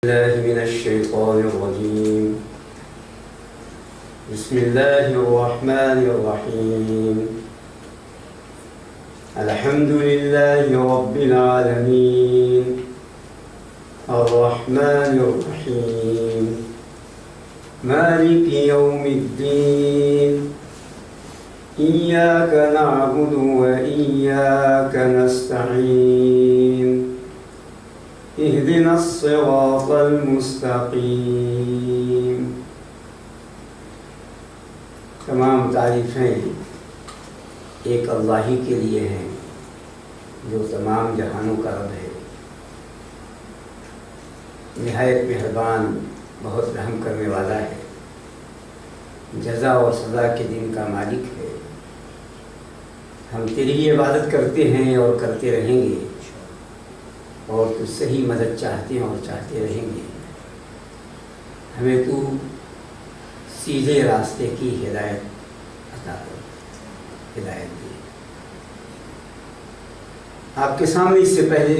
الله من الشيطان الرجيم. بسم الله الرحمن الرحيم. الحمد لله رب العالمين الرحمن الرحيم مالك يوم الدين إياك نعبد وإياك نستعين اهدنا الصراط المستقیم. تمام تعریفیں ایک اللہ ہی کے لیے ہیں جو تمام جہانوں کا رب ہے، نہایت مہربان، بہت رحم کرنے والا ہے، جزا اور سزا کے دن کا مالک ہے. ہم تیری عبادت کرتے ہیں اور کرتے رہیں گے، اور تو صحیح مدد چاہتے ہیں اور چاہتے رہیں گے. ہمیں تو سیدھے راستے کی ہدایت عطا کر، ہدایت دی. آپ کے سامنے اس سے پہلے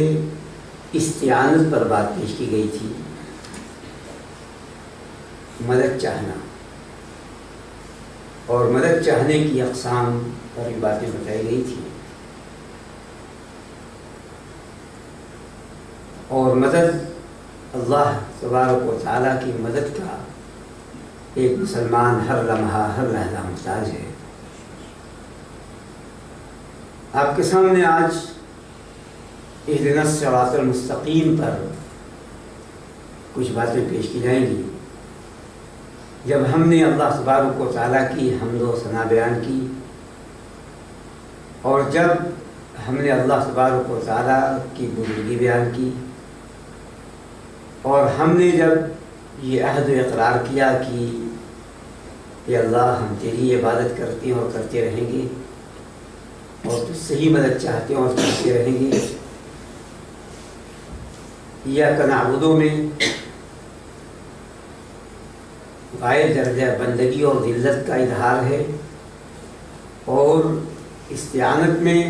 استعانت پر بات پیش کی گئی تھی، مدد چاہنا، اور مدد چاہنے کی اقسام پر بھی باتیں بتائی گئی تھی. اور مدد اللہ تبارک و تعالیٰ کی مدد کا ایک مسلمان ہر لمحہ ہر لحظہ محتاج ہے. آپ کے سامنے آج اہدنا الصراط المستقیم پر کچھ باتیں پیش کی جائیں گی. جب ہم نے اللہ تبارک و تعالیٰ کی حمد و ثنا بیان کی، اور جب ہم نے اللہ تبارک و تعالیٰ کی بزرگی بیان کی، اور ہم نے جب یہ عہد و اقرار کیا کہ اللہ ہم تیری عبادت کرتے ہیں اور کرتے رہیں گے، اور تو صحیح مدد چاہتے ہیں اور چاہتے رہیں گے. ایاک نعبد میں غائب درجہ بندگی اور ذلت کا اظہار ہے، اور استعانت میں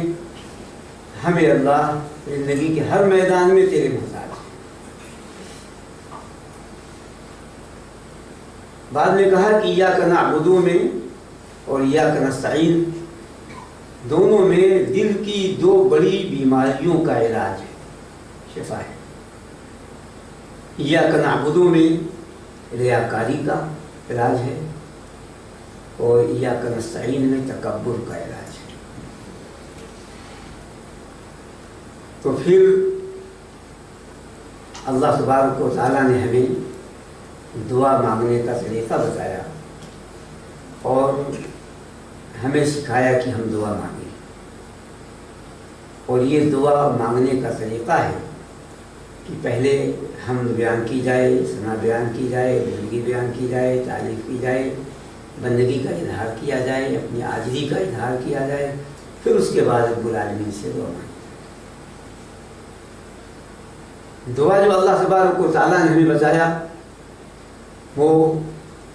ہمیں اللہ زندگی کے ہر میدان میں تیرے محتاج ہے. بعد میں کہا کہ ایاک نعبد میں اور ایاک نستعین دونوں میں دل کی دو بڑی بیماریوں کا علاج ہے، شفا ہے. ایاک نعبد میں ریاکاری کا علاج ہے، اور ایاک نستعین میں تکبر کا علاج ہے. تو پھر اللہ تبارک و تعالیٰ نے ہمیں دعا مانگنے کا طریقہ بتایا، اور ہمیں سکھایا کہ ہم دعا مانگیں. اور یہ دعا مانگنے کا طریقہ ہے کہ پہلے حمد بیان کی جائے، ثنا بیان کی جائے، بزرگی بیان کی جائے، تعریف کی جائے، بندگی کا اظہار کیا جائے، اپنی عاجزی کا اظہار کیا جائے، پھر اس کے بعد رب العالمین سے دعا مانگیں. دعا جو اللہ تبارک و تعالیٰ نے ہمیں بتایا وہ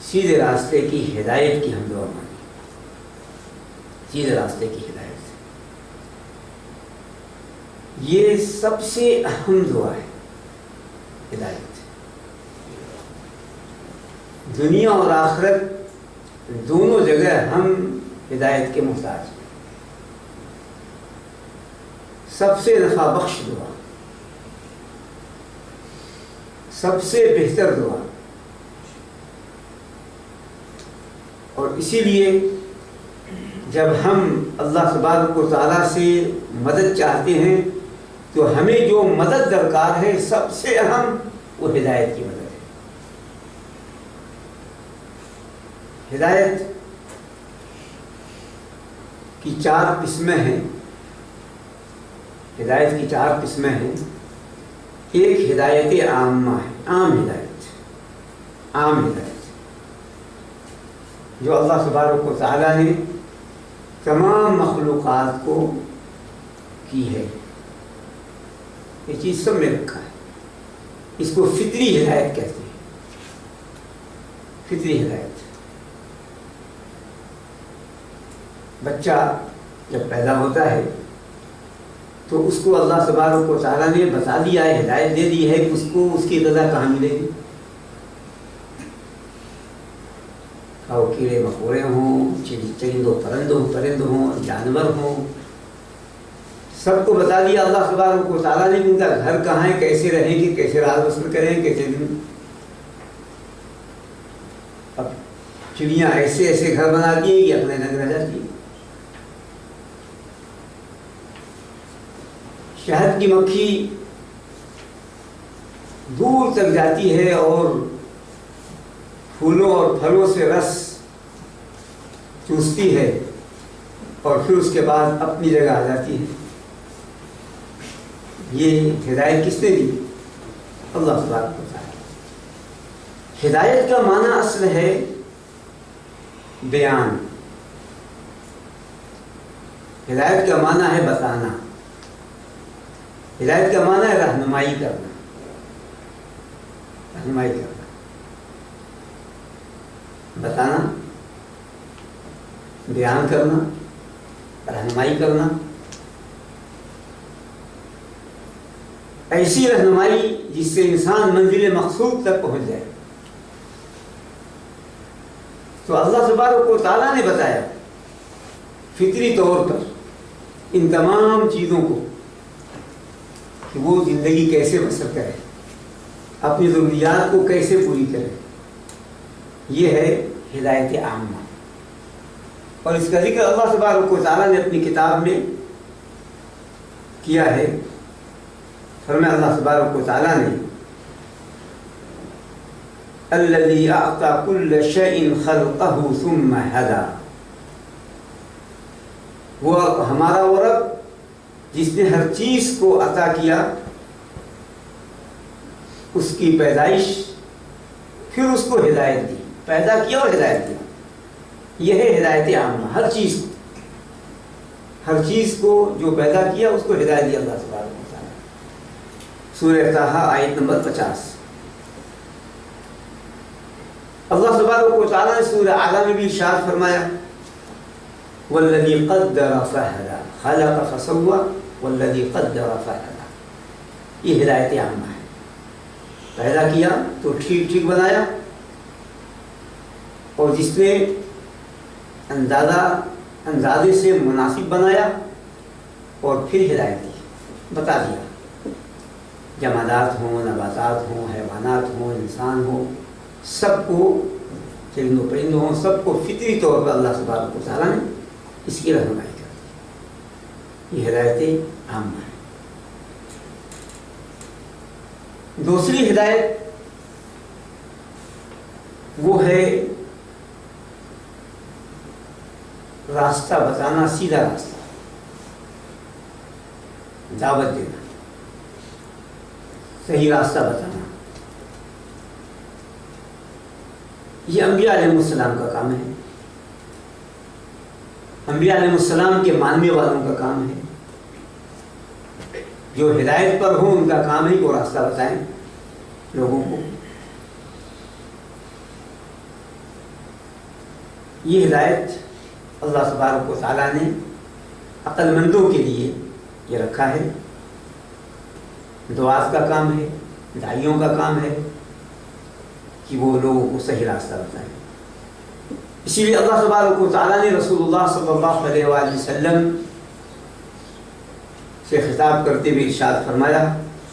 سیدھے راستے کی ہدایت کی ہم دعا مانگیں، سیدھے راستے کی ہدایت سے. یہ سب سے اہم دعا ہے، ہدایت. دنیا اور آخرت دونوں جگہ ہم ہدایت کے محتاج ہیں. سب سے نفع بخش دعا، سب سے بہتر دعا. اور اسی لیے جب ہم اللہ تبارک و تعالیٰ سے مدد چاہتے ہیں تو ہمیں جو مدد درکار ہے سب سے اہم وہ ہدایت کی مدد ہے. ہدایت کی چار قسمیں ہیں. ہدایت کی چار قسمیں ہیں. ایک ہدایت عامہ ہے، عام ہدایت، عام ہدایت جو اللہ تبارک و تعالیٰ نے تمام مخلوقات کو کی ہے. یہ چیز سب میں رکھا ہے. اس کو فطری ہدایت کہتے ہیں. فطری ہدایت. بچہ جب پیدا ہوتا ہے تو اس کو اللہ تبارک و تعالیٰ نے بتا دیا ہے، ہدایت دے دی ہے کہ اس کو اس کی غذا کہاں ملے گی۔ اور کیڑے مکوڑے ہوں، چرند و پرند ہوں، جانور ہوں، سب کو بتا دیا اللہ تبارک و تعالیٰ نے ان کا گھر کہاں ہے، کیسے رہیں گے، کیسے رات بسر کریں، کیسے دن۔ اب چڑیاں ایسے ایسے گھر بنا دیے کہ اپنے رنگ رہ جاتی ہیں۔ شہد کی مکھی دور تک جاتی ہے اور پھولوں اور پھلوں سے رس چوستی ہے اور پھر اس کے بعد اپنی جگہ آ جاتی ہے۔ یہ ہدایت کس نے دی؟ اللہ تبارک و تعالی۔ ہدایت کا معنی اصل ہے بیان، ہدایت کا معنی ہے بتانا، ہدایت کا معنی ہے رہنمائی کرنا، رہنمائی کرنا، بتانا، بیان کرنا، رہنمائی کرنا۔ ایسی رہنمائی جس سے انسان منزل مقصود تک پہنچ جائے۔ تو اللہ تبارک و تعالیٰ نے بتایا فطری طور پر ان تمام چیزوں کو کہ وہ زندگی کیسے بسر کرے، اپنی ضروریات کو کیسے پوری کرے۔ یہ ہے ہدایت عامہ، اور اس کا ذکر اللہ تبارک و تعالیٰ نے اپنی کتاب میں کیا ہے۔ فرمایا اللہ تبارک و تعالیٰ نے الذی اعطى كل شيء خلقه ثم هدى، وہ ہمارا وہ رب جس نے ہر چیز کو عطا کیا، اس کی پیدائش، پھر اس کو ہدایت دی، پیدا کیا اور ہدایت دیا۔ یہ ہے ہدایت عامہ، ہر چیز کو، ہر چیز کو جو پیدا کیا اس کو ہدایت دی اللہ تبارک و تعالیٰ۔ سورہ طٰہٰ آیت نمبر 50۔ اللہ تبارک و تعالیٰ نے سورہ اعلیٰ میں بھی ارشاد فرمایا والذی قدر فہدی خلق فسوی والذی قدر فہدی۔ یہ ہدایت عامہ ہے، پیدا کیا تو ٹھیک ٹھیک بنایا، اور جس نے اندازے سے مناسب بنایا اور پھر ہدایت دی، بتا دیا۔ جمادات ہوں، نباتات ہوں، حیوانات ہوں، انسان ہوں، سب کو، چرند و پرند ہوں، سب کو فطری طور پر اللہ تبارک و تعالیٰ نے اس کی رہنمائی کر دی۔ یہ ہدایت عامہ ہے۔ دوسری ہدایت وہ ہے راستہ بتانا، سیدھا راستہ، دعوت دینا، صحیح راستہ بتانا۔ یہ انبیاء علیہ السلام کا کام ہے، انبیاء علیہ السلام کے ماننے والوں کا کام ہے۔ جو ہدایت پر ہوں ان کا کام ہے کہ وہ راستہ بتائیں لوگوں کو۔ یہ ہدایت اللہ تبارک و تعالیٰ نے عقل مندوں کے لیے یہ رکھا ہے۔ دعات کا کام ہے، داعیوں کا کام ہے کہ وہ لوگوں کو صحیح راستہ بتائیں۔ اسی لیے اللہ تبارک و تعالیٰ نے رسول اللہ صلی اللہ علیہ وآلہ وسلم سے خطاب کرتے ہوئے ارشاد فرمایا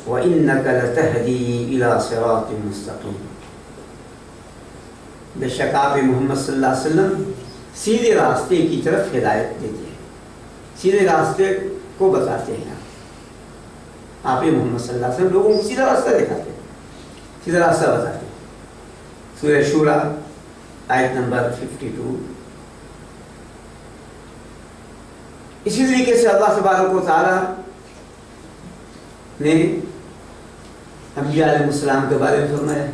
وَإِنَّكَ لَتَهْدِي إِلَىٰ صِرَاطٍ مُسْتَقِيمٍ، بے شک آپ محمد صلی اللہ علیہ وسلم سیدھے راستے کی طرف ہدایت دیتے ہیں، سیدھے راستے کو بتاتے ہیں۔ آپ محمد صلی اللہ علیہ وسلم لوگوں کو سیدھا راستہ دکھاتے ہیں، سیدھا راستہ بتاتے ہیں۔ سورہ شورى آیت نمبر 52۔ اسی طریقے سے اللہ تبارک و تعالیٰ نے انبیاء علیہ السلام کے بارے میں فرمایا۔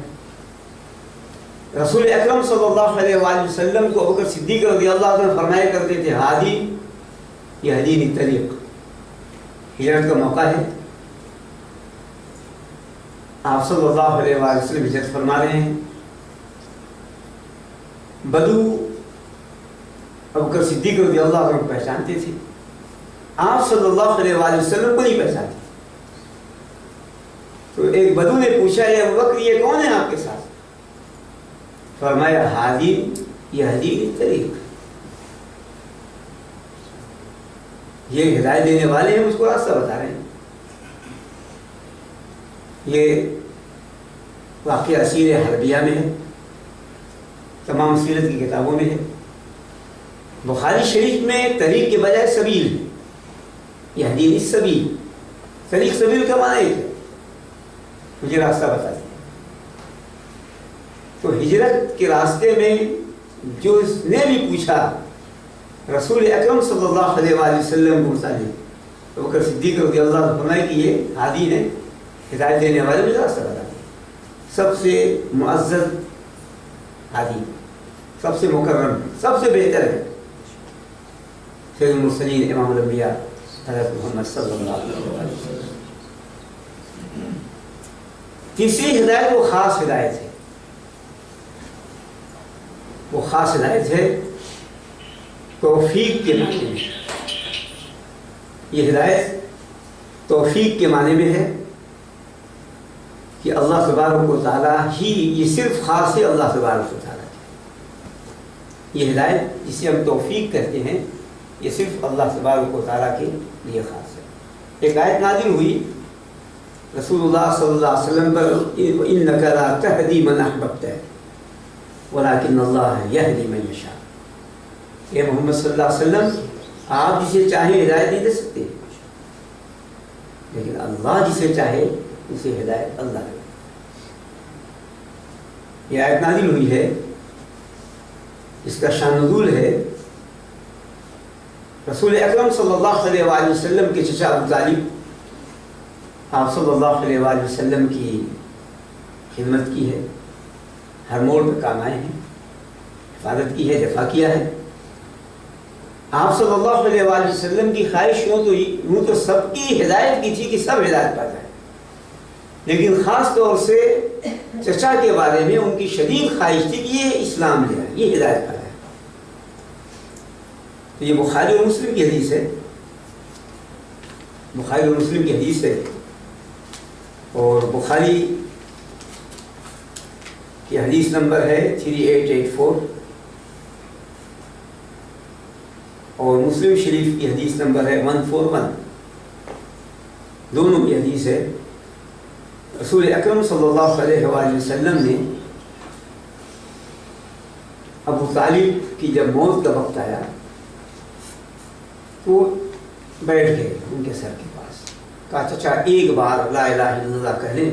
رسول اکرم صلی اللہ علیہ وآلہ وسلم کو ابوبکر صدیق رضی اللہ عنہ فرمایا کرتے تھے ہادی یہدینی الطریق، ہجرت کا موقع ہے، آپ صلی اللہ علیہ وآلہ وسلم ہجرت فرما رہے ہیں۔ بدو ابوبکر صدیق رضی اللہ عنہ پہچانتے تھے، آپ صلی اللہ علیہ وآلہ وسلم کو نہیں پہچانتے. تو ایک بدو نے پوچھا یا ابو بکر یہ کون ہے آپ کے ساتھ؟ فرمایا ہادی یہدی بالطریق، یہ ہدایت دینے والے ہیں، مجھ کو راستہ بتا رہے ہیں. یہ واقعہ سیر حربیہ میں ہے، تمام سیرت کی کتابوں میں ہے. بخاری شریف میں طریق کے بجائے سبیل ہے، یہدی السبیل، طریق سبیل کا معنی ہے مجھے راستہ بتا دیں. تو ہجرت کے راستے میں جو اس نے بھی پوچھا رسول اکرم صلی اللہ علیہ وآلہ وسلم کو نے، تو بکر صدیق رضی اللہ عنہ فرمائے کہ یہ ہادی نے، ہدایت دینے والے مجھے راستہ بتا دیں. سب سے معزز ہادی، سب سے مکرم، سب سے بہتر ہے سید المرسلین امام الانبیاء حضرت محمد صلی اللہ علیہ وسلم. تیسری ہدایت وہ خاص ہدایت ہے، وہ خاص ہدایت ہے توفیق کے معنی میں. یہ ہدایت توفیق کے معنی میں ہے کہ اللہ تبارک و تعالیٰ ہی، یہ صرف خاص ہے اللہ تبارک و تعالیٰ کی. یہ ہدایت جسے ہم توفیق کہتے ہیں یہ صرف اللہ تبارک و تعالیٰ کے لیے خاص ہے. ایک آیت نازل ہوئی رسول اللہ صلی اللہ علیہ وسلم پر، اِنَّكَ لَا تَهْدِي مَنْ أَحْبَبْتَ وَلَكِنَّ اللَّهَ يَهْدِي مَنْ يَشَاءُ. اے محمد صلی اللہ علیہ وسلم، آپ جسے چاہیں ہدایت نہیں دے سکتے، لیکن اللہ جسے چاہے اسے ہدایت اللہ دے. یہ آیت نازل ہوئی ہے، اس کا شان نزول ہے رسول اکرم صلی اللہ علیہ وآلہ وسلم کے چچا ابو طالب، آپ صلی اللہ علیہ وآلہ وسلم کی خدمت کی ہے، ہر موڑ پہ کام آئے ہیں، حفاظت کی ہے، دفاع کیا ہے. آپ صلی اللہ علیہ وآلہ وسلم کی خواہش یوں تو سب کی ہدایت کی تھی کہ سب ہدایت پا جائیں، لیکن خاص طور سے چچا کے بارے میں ان کی شدید خواہش تھی کہ یہ اسلام لے آئے، یہ ہدایت پا جائے. تو یہ بخاری اور مسلم کی حدیث ہے، بخاری اور مسلم کی حدیث ہے. اور بخاری کی حدیث نمبر ہے 3884 اور مسلم شریف کی حدیث نمبر ہے 141. دونوں کی حدیث ہے. رسول اکرم صلی اللہ علیہ وآلہ وسلم نے ابو طالب کی جب موت کا وقت آیا تو بیٹھ گئے ان کے سر کے پاس، کہا چچا ایک بار لا الہ الا اللہ کہہ لیں،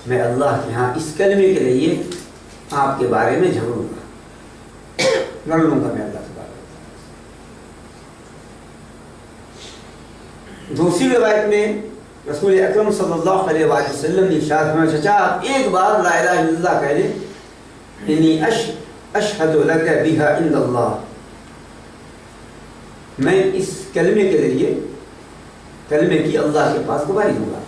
میں اللہ کے ہاں اس کلمے کے لیے آپ کے بارے میں جھگڑوں گا، لڑ لوں گا میں اللہ کے بارے میں. دوسری روایت میں رسول اکرم صلی اللہ علیہ وآلہ وسلم نے ارشاد فرمایا چچا آپ ایک بار لا الہ الا اللہ کہہ لیں، انی اشہد لک بہا عند اللہ، میں اس کلمے کے ذریعے کلمے کی اللہ کے پاس گواہی دوں گا.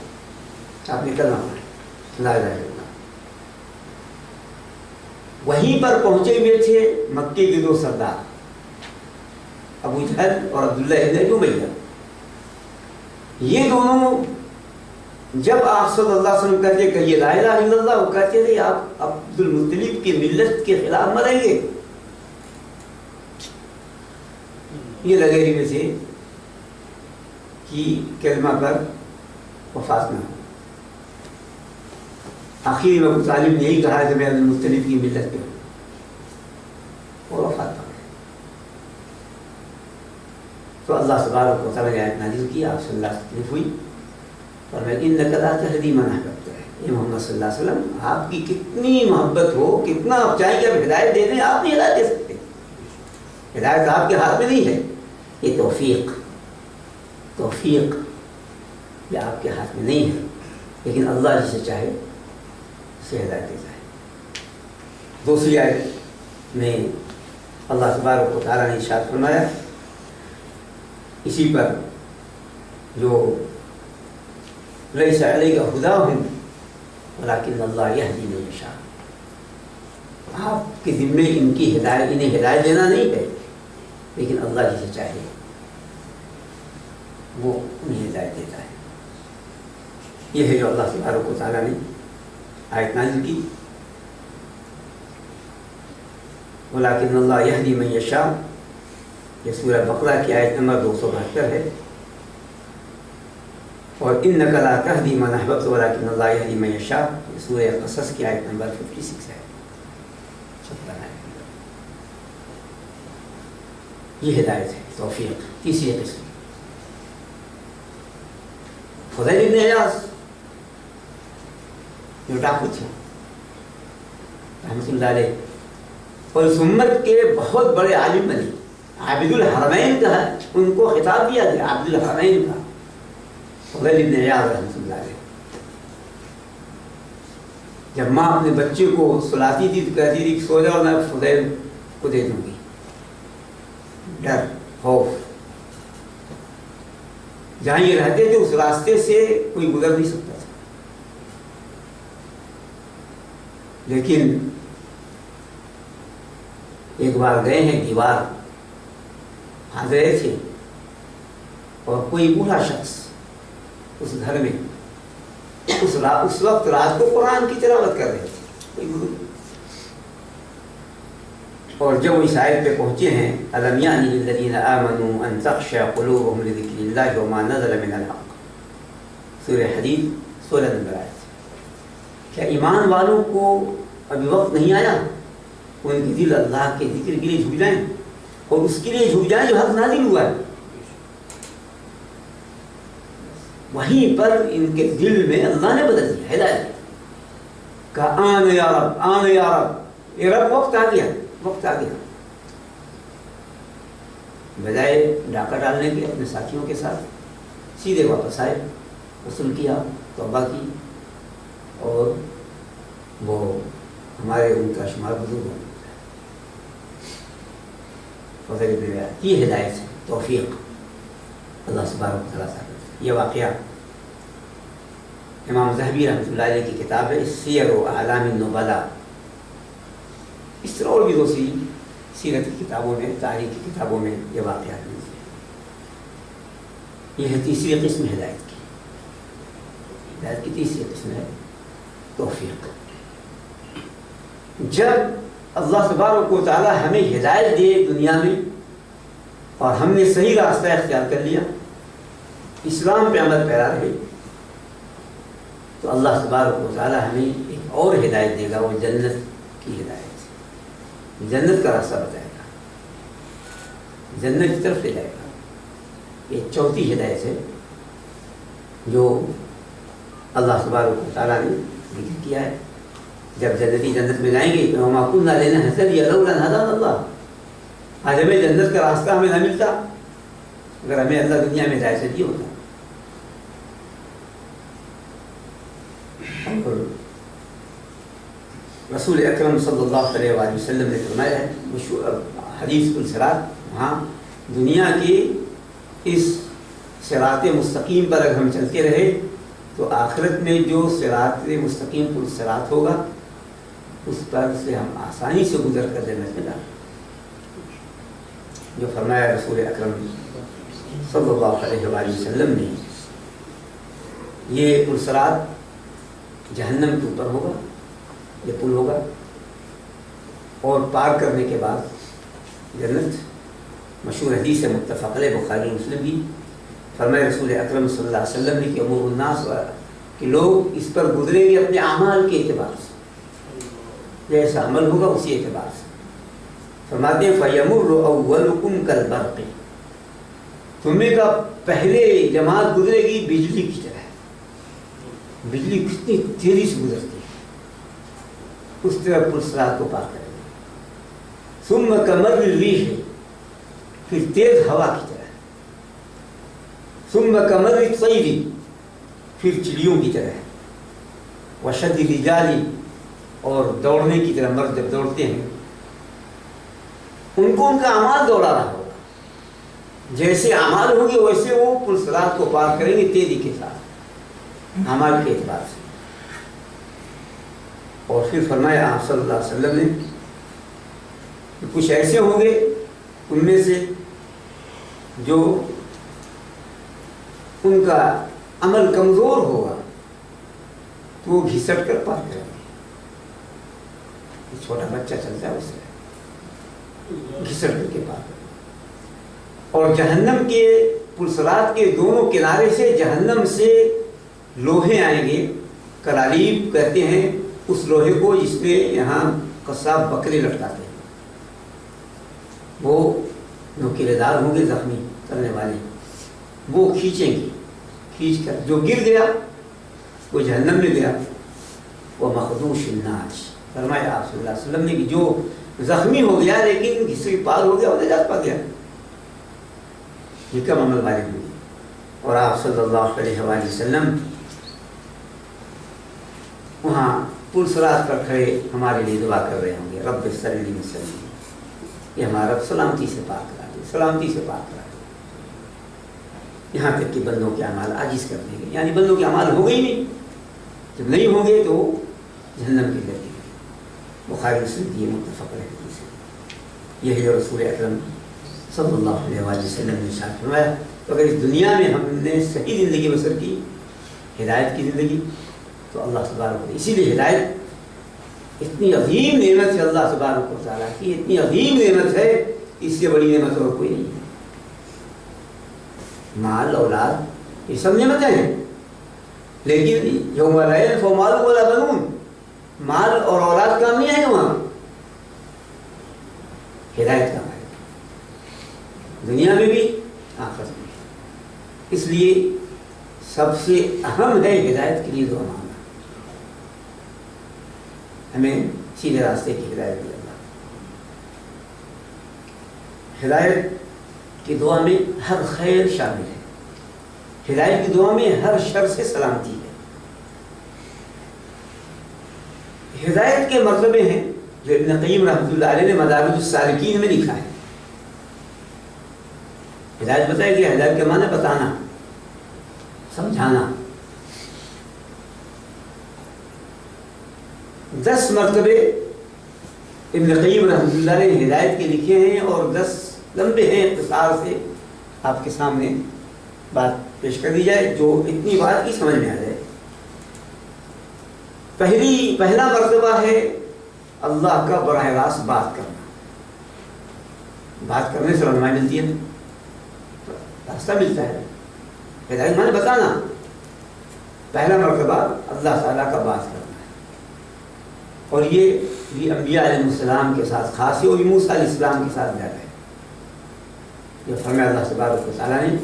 آپ نے کلمہ پڑھا لا الہ الا اللہ. وہیں پر پہنچے ہوئے تھے مکے کے دو سردار ابو جہل اور عبداللہ ابن امیہ. یہ دونوں جب آپ صلی اللہ علیہ وسلم کہتے کہیے لا الہ الا اللہ، وہ کہتے تھے آپ عبد المطلب کی ملت کے خلاف مریں گے. یہ لگے ہوئے تھے کہ کلمہ پر وفات نہ ہو. آخر میں ابو طالب نے یہی کہا کہ میں عبد المطلب کی ملت پہ ہوں، اور وفات پا گئے. تو اللہ تبارک و تعالیٰ نے آیت نازل کی، آپ صلی اللہ علیہ وسلم تکلیف ہوئی اور میں اِنَّکَ لَا تَهْدِي مَنْ أَحْبَبْتَ. یہ محمد صلی اللہ علیہ وسلم آپ کی کتنی محبت ہو، کتنا آپ چاہیں کہ آپ ہدایت دے دیں، آپ نہیں ہدایت دے سکتے. ہدایت آپ کے ہاتھ میں نہیں ہے. یہ توفیق یہ آپ کے ہاتھ میں نہیں ہے، لیکن اللہ جسے چاہے اسے ہدایت دیتا ہے. دوسری آیت میں اللہ تبارک و تعالیٰ نے ارشاد فرمایا اسی پر جو لیس علیک ھداھم ولکن اللہ یہدی من یشاء، آپ کے ذمے ان کی ہدایت، انہیں ہدایت دینا نہیں ہے، لیکن اللہ جسے چاہے وہ انہیں ہدایت دیتا ہے۔ یہ ہے جو اللہ تبارک و تعالیٰ نے آیت نازل کی، وَلَٰكِنَّ اللَّهَ يَهْدِي مَن يَشَاءُ، یہ سورہ بقرہ کی آیت نمبر 272 ہے، اور إِنَّكَ لَا تَهْدِي مَنْ أَحْبَبْتَ وَلَٰكِنَّ اللَّهَ يَهْدِي مَن يَشَاءُ، یہ سورہ قصص کی آیت نمبر 56 ہے۔ یہ ہدایت ہے، توفیق، تیسری قسم۔ فضیل ابن عیاض جو ڈاکو تھے رحمۃ اللہ علیہ، اور اس امت کے بہت بڑے عالم بنے، عابد الحرمین کا ان کو خطاب دیا گیا، عابد الحرمین کا فضیل ابن عیاض رحمۃ اللہ علیہ۔ جب ماں اپنے بچے کو سلاتی تھی تو کہتی تھی کہ سو جاؤ، میں فضیل کو دے دوں گی، ڈر خوف، جہاں یہ رہتے تھے اس راستے سے کوئی گزر نہیں سکتا تھا۔ لیکن ایک بار گئے ہیں، دیوار حاضر تھے، اور کوئی بوڑھا شخص اس گھر میں اس وقت رات کو قرآن کی تلاوت کر رہے تھے، کوئی بزرگ، اور جب وہ اس آیت پہ پہنچے ہیں أَلَمْ يَأْنِ لِلَّذِينَ آمَنُوا أَن تَخْشَعَ قُلُوبُهُمْ لِذِكْرِ اللَّهِ وَمَا نَزَلَ مِنَ الْحَقِّ، سورہ حدید 16 نمبر آیت۔ کیا ایمان والوں کو ابھی وقت نہیں آیا ان کے دل اللہ کے ذکر کے لیے جھک جائیں، اور اس کے لیے جھک جائیں جو حق نازل ہوا ہے؟ وہیں پر ان کے دل میں اللہ نے بدل دیا، ہدایت کا آن یا رب، آن یا رب، اے رب وقت آ گیا، وقت آ گیا۔ بجائے ڈاکہ ڈالنے کے اپنے ساتھیوں کے ساتھ سیدھے واپس آئے، غسل کیا، توبہ کی، اور وہ ہمارے ان کا شمار بزرگ ہو فضل ابن عیاض۔ یہ ہدایت ہے، توفیق اللہ سبحانہ و تعالیٰ سے۔ یہ واقعہ امام ذہبی رحمۃ اللہ علیہ کی کتاب ہے سیر و اعلام النبلاء، اس طرح اور بھی دوسری سیرت کی کتابوں میں، تاریخ کی کتابوں میں یہ واقعات ملتے ہیں۔ یہ ہے تیسری قسم ہدایت کی۔ ہدایت کی تیسری قسم ہے توفیق۔ جب اللہ تبارک و تعالیٰ ہمیں ہدایت دے دنیا میں، اور ہم نے صحیح راستہ اختیار کر لیا، اسلام پہ عمل پیرا رہے، تو اللہ تبارک و تعالیٰ ہمیں ایک اور ہدایت دے گا، وہ جنت کی ہدایت، جنت کا راستہ بتائے گا، جنت کی طرف لے جائے گا۔ یہ چوتھی ہدایت ہے جو اللہ تبارک و تعالیٰ نے ذکر کیا ہے۔ جب جنتی جنت میں جائیں گے تو وما كنا لنهتدي لولا ان هدانا اللہ، آج ہمیں جنت کا راستہ ہمیں نہ ملتا اگر ہمیں اللہ دنیا میں ہدایت سے دیا ہوتا۔ رسول اکرم صلی اللہ علیہ وآلہ وسلم نے فرمایا ہے، مشہور حدیث الصراط، وہاں دنیا کی اس صراط مستقیم پر اگر ہم چلتے رہے تو آخرت میں جو صراط مستقیم پر صراط ہوگا اس پر سے ہم آسانی سے گزر کر جنت میں جائیں۔ جو فرمایا رسول اکرم صلی اللہ علیہ وآلہ وسلم نے، یہ پل صراط جہنم کے اوپر ہوگا، یہ پل ہوگا، اور پار کرنے کے بعد جنت۔ مشہور حدیث ہے، متفق علیہ، بخاری مسلم بھی۔ فرمایا رسول اکرم صلی اللہ علیہ وسلم نے کہ امور الناس، کہ لوگ اس پر گزریں گے اپنے اعمال کے اعتبار سے، جیسا عمل ہوگا اسی اعتبار سے۔ فرماتے ہیں فَيَمُرُّ أَوَّلُكُمْ كَالْبَرْقِ، تمہیں کا پہلے جماعت گزرے گی بجلی کی طرح، بجلی کتنی تیزی سے گزرتی ہے، اس طرح پل صراط کو پار کرے گی۔ ثُمَّ كَمَرِّ الرِّيحِ، پھر تیز ہوا کی طرح، ثُمَّ كَمَرِّ الطَّيْرِ، پھر چڑیوں کی طرح، وَشَدِّ الرِّجَالِ، اور دوڑنے کی طرح، مرد جب دوڑتے ہیں ان کو ان کا اعمال دوڑا رہا ہوگا، جیسے اعمال ہوں گے ویسے وہ پل صراط کو پار کریں گے تیزی کے ساتھ، اعمال کے اعتبار سے۔ اور پھر فرمایا آپ صلی اللہ علیہ وسلم نے کہ کچھ ایسے ہوں گے ان میں سے جو ان کا عمل کمزور ہوگا تو وہ گھسٹ کر پار کریں گے. چھوٹا بچہ چلتا ہے اس سے گھسٹ کر کے پار کریں گے. اور جہنم کے پلسرات کے دونوں کنارے سے جہنم سے لوہے آئیں گے. کرالیب کہتے ہیں اس لوہے کو جس میں یہاں قصاب بکرے لٹکاتے ہیں. وہ نوکیلے دار ہوں گے زخمی کرنے والے, وہ کھینچیں گے. کھینچ کر جو گر گیا وہ جہنم میں گیا. وہ مخدوش الناج فرمایا آپ صلی اللہ علیہ وسلم نے کہ جو زخمی ہو گیا لیکن گھسڑی پار ہو گیا, وہ نجات پا گیا. یہ کم عمل والے ہوں گے. اور آپ صلی اللہ علیہ وآلہ وسلم وہاں پل صراط پر کھڑے ہمارے لیے دعا کر رہے ہوں گے, رب صلی وسلم, یہ ہمارا رب سلامتی سے پاک کرا دے, سلامتی سے پاک کرا دے. یہاں تک کہ بندوں کے اعمال عاجز کر دیں گے, یعنی بندوں کے اعمال ہو گئی نہیں, جب نہیں ہوں گے تو جہنم کی گردی. بخاری مسلم کی یہ متفق حدیث ہے. یہ ہے رسول اکرم صلی اللہ علیہ وآلہ وسلم نے ارشاد فرمایا. تو اگر اس دنیا میں ہم نے صحیح زندگی بسر کی, ہدایت کی زندگی, تو اللہ تبارک, اسی لیے ہدایت اتنی عظیم نعمت ہے اللہ تبارک و تعالیٰ کی, اتنی عظیم نعمت ہے, اس سے بڑی نعمت اور کوئی نہیں ہے. مال اولاد یہ سب نعمتیں ہیں, لیکن یوم لا ينفع مال ولا بنون, مال اور اولاد کام نہیں ہے وہاں, ہدایت کام ہے دنیا میں بھی آخرت میں. اس لیے سب سے اہم ہے ہدایت کے لیے دعا مانگنا. ہمیں سیدھے راستے کی ہدایت دی اللہ. ہدایت کی دعا میں ہر خیر شامل ہے. ہدایت کی دعا میں ہر شر سے سلامتی ہے. ہدایت کے مرتبے ہیں جو ابن قیم رحمۃ اللہ علیہ نے مدارج السالکین میں لکھا ہے. ہدایت بتایا گیا, ہدایت کے معنی بتانا, سمجھانا. 10 مرتبے ابن قیم رحمۃ اللہ نے ہدایت کے لکھے ہیں, اور 10 لمبے ہیں. اختصار سے آپ کے سامنے بات پیش کر دی جائے جو اتنی بات کی سمجھ میں آ جائے. پہلا مرتبہ ہے اللہ کا براہ راست بات کرنا. بات کرنے سے رہنمائی ملتی ہے, راستہ ملتا ہے. ہدایت معنی بتانا. پہلا مرتبہ اللہ تعالیٰ کا بات کرنا ہے, اور یہ بھی انبیاء علیہ السلام کے ساتھ خاص ہے, اور موسیٰ علیہ السلام کے ساتھ زیادہ ہے. یہ فرمایا اللہ تبارک و تعالیٰ نے,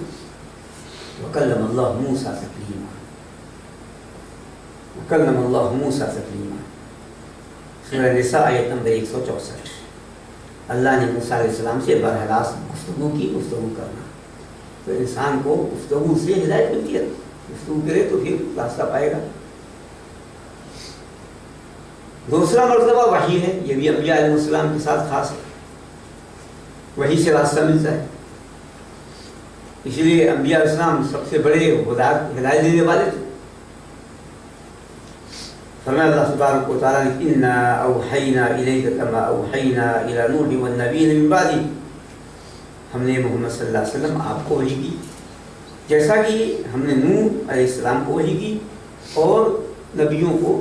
وَكَلَّمَ اللَّهُ مُوسَىٰ تَكْلِيمًا, وَكَلَّمَ اللَّهُ مُوسَىٰ تَكْلِيمًا. سورہ نساء آیت نمبر 164. اللہ نے موسیٰ علیہ السلام سے براہ راست گفتگو کی. گفتگو کرنا تو انسان کو گفتگو سے ہدایت ملتی ہے. گفتگو کرے تو پھر راستہ پائے گا. دوسرا مرتبہ وحی ہے. یہ بھی انبیاء علیہ السلام کے ساتھ خاص ہے. وحی سے راستہ ملتا ہے. اس لیے انبیاء علیہ السلام سب سے بڑے ہدایت دینے والے تھے. فرمایا اللہ تبارک و تعالیٰ نے, اِنَّا أَوْحَيْنَا إِلَيْكَ كَمَا أَوْحَيْنَا إِلَى نُوحٍ وَالنَّبِيِّينَ مِن بَعْدِهِ. ہم نے محمد صلی اللہ علیہ وسلم آپ کو وحی کی, جیسا کہ ہم نے نوح علیہ السلام کو وحی کی, اور نبیوں کو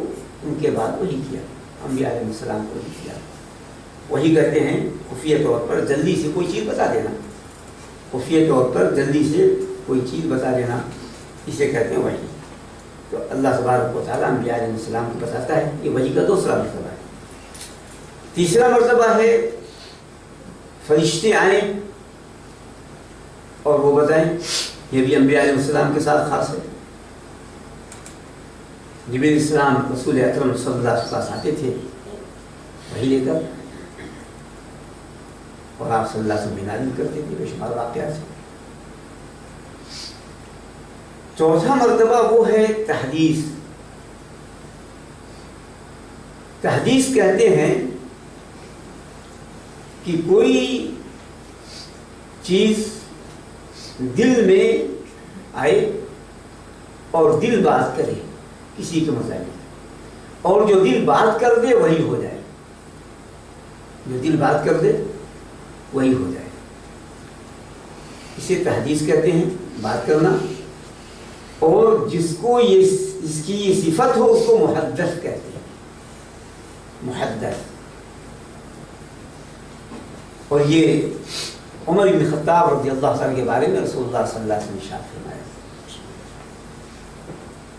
ان کے بعد وحی کیا, انبیاء علیہ السلام کو وحی کیا. وحی کہتے ہیں خفیہ طور پر جلدی سے کوئی چیز بتا دینا. خفیہ طور پر جلدی سے کوئی چیز بتا دینا, اسے کہتے ہیں وحی. تو اللہ تبارک و تعالیٰ انبیاء علیہ السلام کو بتاتا ہے. یہ وحی کا دوسرا مرتبہ ہے. تیسرا مرتبہ ہے فرشتے آئیں اور وہ بتائیں. یہ بھی انبیاء علیہ السلام کے ساتھ خاص ہے. جبریل السلام رسول اکرم صلی اللہ علیہ وسلم آتے تھے وحی لے کر, اور آپ صلی اللہ علیہ وسلم نازل کرتے تھے بے شمار واقعات سے. چوتھا مرتبہ وہ ہے تحدیث. تحدیث کہتے ہیں کہ کوئی چیز دل میں آئے اور دل بات کرے کسی کے مطابق, اور جو دل بات کر دے وہی ہو جائے. جو دل بات کر دے وہی ہو جائے. اسے تحدیث کہتے ہیں, بات کرنا. اور جس کو اس کی یہ صفت ہو اس کو محدث کہتے ہیں، محدث. اور یہ عمر بن خطاب رضی اللہ عنہ کے بارے میں رسول اللہ صلی اللہ علیہ وسلم نے ارشاد فرمایا.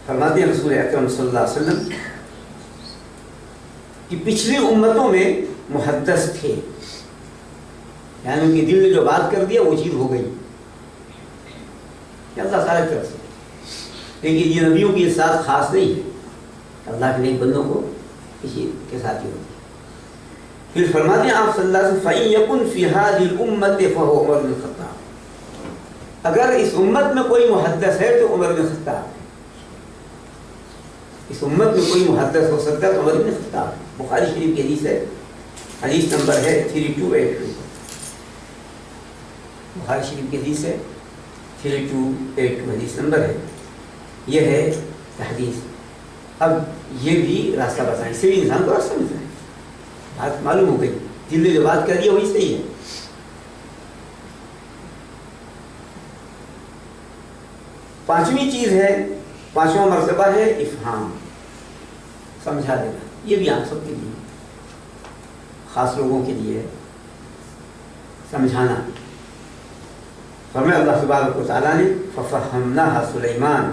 فرماتے ہیں رسول اکرم صلی اللہ علیہ وسلم کہ پچھلی امتوں میں محدث تھے، یعنی ان کے دل نے جو بات کر دیا وہ چیز ہو گئی، یہ اللہ تعالیٰ کی طرف سے. لیکن یہ نبیوں کی ساتھ خاص نہیں ہے، اللہ کے نیک بندوں کو کسی کے ساتھ ہی ہوتی ہے. پھر فرماتے ہیں آپ صلی اللہ علیہ وسلم فَإِن يَكُنْ فِي هَذِهِ الْأُمَّةِ فَهُوَ عُمَرُ بْنُ الْخَطَّابِ، اگر اس امت میں کوئی محدث ہے تو عمر بن خطاب ہے. اس امت میں کوئی محدث ہو سکتا ہے تو عمر بن خطاب ہے. بخاری شریف کی حدیث ہے، حدیث نمبر ہے 3282. بخاری شریف کی حدیث ہے 3282 حدیث نمبر ہے. یہ ہے حدیث. اب یہ بھی راستہ بتائیں، اس سے بھی انسان کو راستہ ملتا ہے. بات معلوم ہو گئی، دل نے جو بات کر دیا وہی صحیح ہے. پانچویں چیز ہے، پانچواں مرتبہ ہے افہام، سمجھا دینا. یہ بھی آپ سب کے لیے، خاص لوگوں کے لیے سمجھانا. فرمایا اللہ تبارک و تعالیٰ نے فَفَهَّمْنَاهَا سُلَيْمَانَ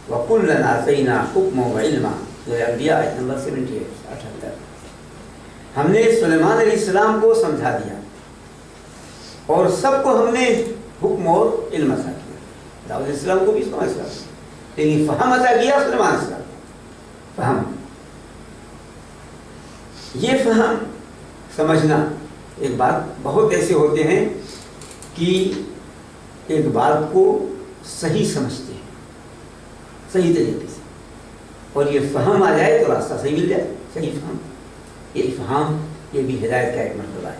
وَكُلًّا آتَيْنَا حُكْمًا وَعِلْمًا. سورہ انبیاء آیت نمبر 78. ہم نے سلیمان علیہ السلام کو سمجھا دیا اور سب کو ہم نے حکم اور علم عطا کیا. داؤد علیہ السلام کو بھی سمجھ کیا، لیکن فہم عطا کیا سلیمان علیہ السلام. فہم، یہ فہم سمجھنا. ایک بات، بہت ایسے ہوتے ہیں کہ ایک بات کو صحیح سمجھتے ہیں صحیح طریقے سے، اور یہ فہم آ جائے تو راستہ صحیح مل جائے. صحیح فہم، یہ افہام، یہ بھی ہدایت کا ایک مرتبہ ہے.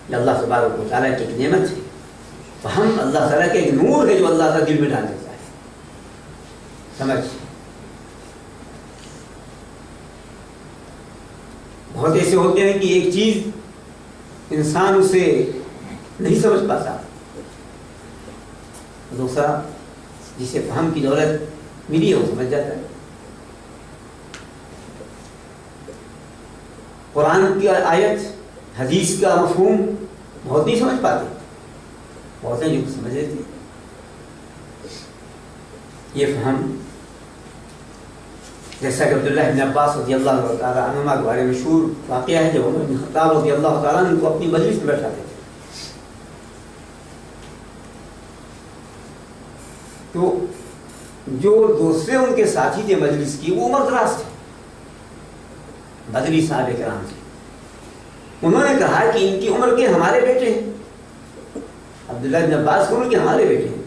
یہ اللہ تبارک و تعالیٰ کی ایک نعمت ہے. فہم اللہ تعالیٰ کا ایک نور ہے جو اللہ تعالیٰ دل میں ڈال دیتا ہے. سمجھ. بہت ایسے ہوتے ہیں کہ ایک چیز انسان اسے نہیں سمجھ پاتا، دوسرا جسے فہم کی دولت ملی ہے وہ سمجھ جاتا ہے. قرآن کی آیت، حدیث کا مفہوم بہت نہیں سمجھ پاتے، بہت ہیں جو سمجھ لیتے. یہ فہم، جیسا کہ عبداللہ بن عباس رضی اللہ تعالیٰ عنہما کے بارے میں مشہور واقعہ ہے، جب عمر بن خطاب رضی اللہ تعالیٰ عنہ کو اپنی مجلس میں بیٹھاتے تھے تو جو دوسرے ان کے ساتھی تھے مجلس کی وہ عمر دراز تھے، بدری صاحب کرام تھے. انہوں نے کہا کہ ان کی عمر کے ہمارے بیٹے ہیں. عبداللہ بن عباس کو کہ ہمارے بیٹے ہیں،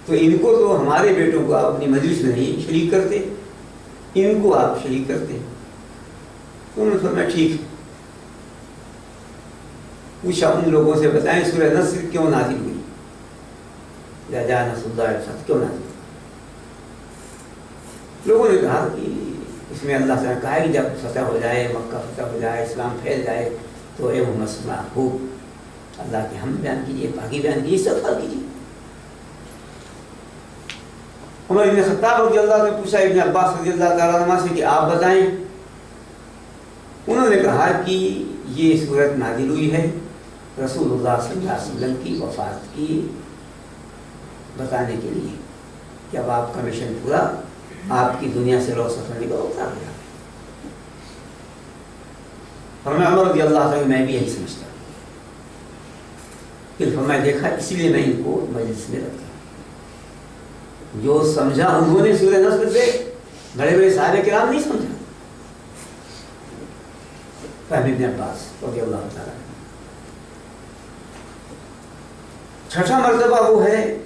تو ان کو تو ہمارے بیٹوں کو آپ اپنی مجلس میں نہیں شریک کرتے، ان کو آپ شریک کرتے ہیں. تو انہوں نے فرمایا ٹھیک ہے. پوچھا ان لوگوں سے بتائیں سورہ نصر کیوں نازل ہوئی، یا جاء نصر اللہ والفتح کیوں نازل ہوئی. لوگوں نے کہا کہ اس میں اللہ تعالیٰ کہا کہ جب فتح ہو جائے، مکہ فتح ہو جائے، اسلام پھیل جائے تو اے محمد صلی اللہ علیہ وسلم اللہ کے ہم بیان کیجیے، پاکی بیان کیجیے، استغفار کیجیے. عمر بن خطاب رضی اللہ عنہ نے پوچھا ابن عباس رضی اللہ تعالیٰ عنہ سے کہ آپ بتائیں. انہوں نے کہا کہ یہ صورت نازل ہوئی ہے رسول اللہ صلی اللہ علیہ وسلم کی وفات کی بتانے کے لیے کہ اب آپ کا مشن پورا، آپ کی دنیا سے رو سفرنے کا وقت آ گیا. فرمایا عمر رضی اللہ عنہ میں بھی یہی سمجھتا ہوں. پھر فرمایا دیکھا اسی لیے میں ان کو مجلس میں رکھا. جو سمجھا انہوں نے سورہ نصر سے، بڑے بڑے صحابہ کرام نہیں سمجھا. فہم ابن عباس رضی اللہ تعالیٰ. چھٹا مرتبہ وہ ہے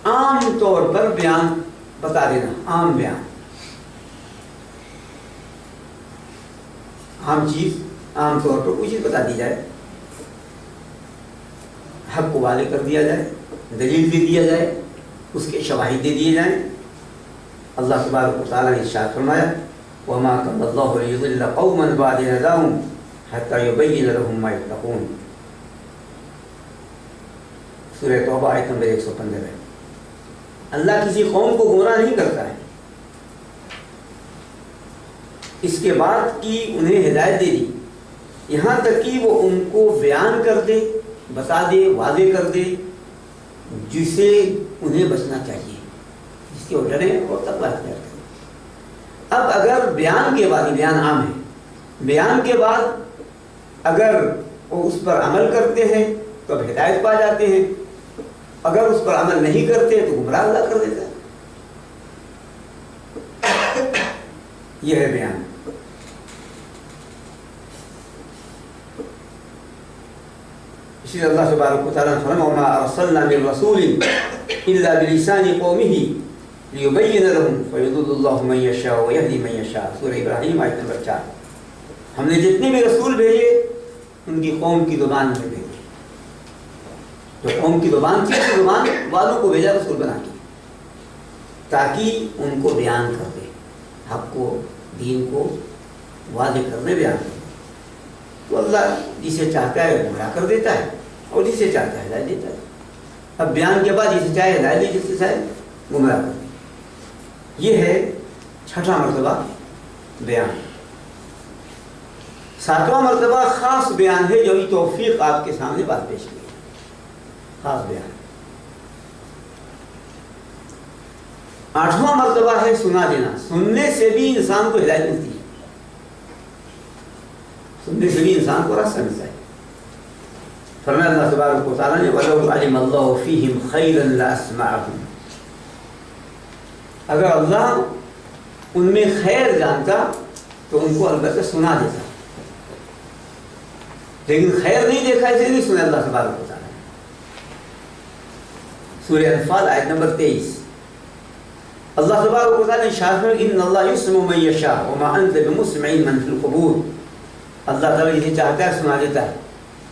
عام طور پر بیان بتا دینا. عام بیان، عام چیز، عام طور پر کوئی چیز بتا دی جائے، حق کو واضح کر دیا جائے، دلیل دے دیا جائے، اس کے شواہد دے دیے جائیں. اللہ تبارک و تعالیٰ نے ارشاد فرمایا وَمَا كَانَ اللَّهُ لِيُضِلَّ قَوْمًا بَعْدَ إِذْ هَدَاهُمْ حَتَّى يُبَيِّنَ لَهُم مَّا يَتَّقُونَ. سورہ توبہ آیت نمبر 115 ہے۔ اللہ کسی قوم کو گمراہ نہیں کرتا ہے، اس کے بعد کی انہیں ہدایت دے دی، یہاں تک کہ وہ ان کو بیان کر دے، بتا دے، واضح کر دے جسے انہیں بچنا چاہیے، جس کے وہ ڈریں اور تقویٰ اختیار کریں۔ اب اگر بیان کے بعد، بیان عام ہے، بیان کے بعد اگر وہ اس پر عمل کرتے ہیں تو اب ہدایت پا جاتے ہیں، اگر اس پر عمل نہیں کرتے تو گمراہ اللہ کر دیتا ہے۔ یہ ہے بیان۔ اسی لیے اللہ تبارک و تعالیٰ نے فرمایا وما ارسلنا من رسول الا بلسان قومه ليبين لهم فيضل الله من يشاء ويهدي من يشاء، سورہ ابراہیم آیت نمبر 4۔ ہم نے جتنے بھی رسول بھیجے ان کی قوم کی زبان میں بھیجے، جو قوم کی زبان تھی اس زبان والوں کو بھیجا رسول بنا کے، تاکہ ان کو بیان کر دے، حق کو، دین کو واضح کرنے بیان کر دے۔ تو اللہ جسے چاہتا ہے گمراہ کر دیتا ہے اور جسے چاہتا ہے ہدایت دیتا ہے۔ اب بیان کے بعد جسے چاہے ہدایت دے، جسے چاہے گمراہ کر دے۔ یہ ہے چھٹا مرتبہ بیان۔ ساتواں مرتبہ خاص بیان ہے، جو توفیق آپ کے سامنے بات پیش کی ہے، خاص بیان۔ آٹھواں مرتبہ ہے سنا دینا، سننے سے بھی انسان کو ہدایت ملتی ہے، سننے سے بھی انسان کو راستہ ملتا ہے۔ فرمایا اللہ تبارک و تعالیٰ نے وَلَوْ عَلِمَ اللَّهُ فِيهِمْ خَيْرًا لَأَسْمَعَهُمْ، اگر اللہ ان میں خیر جانتا تو ان کو البتہ سنا دیتا، لیکن خیر نہیں دیکھا اسے نہیں سنا اللہ تبارک و تعالیٰ۔ سورہ انفال آیت نمبر 23، اللہ تبارک و تعالیٰ نے ارشاد فرمایا ان اللہ یسمع من یشاء وما انت بمسمع من فی القبور، اللہ تعالیٰ جسے چاہتا ہے سنا دیتا ہے،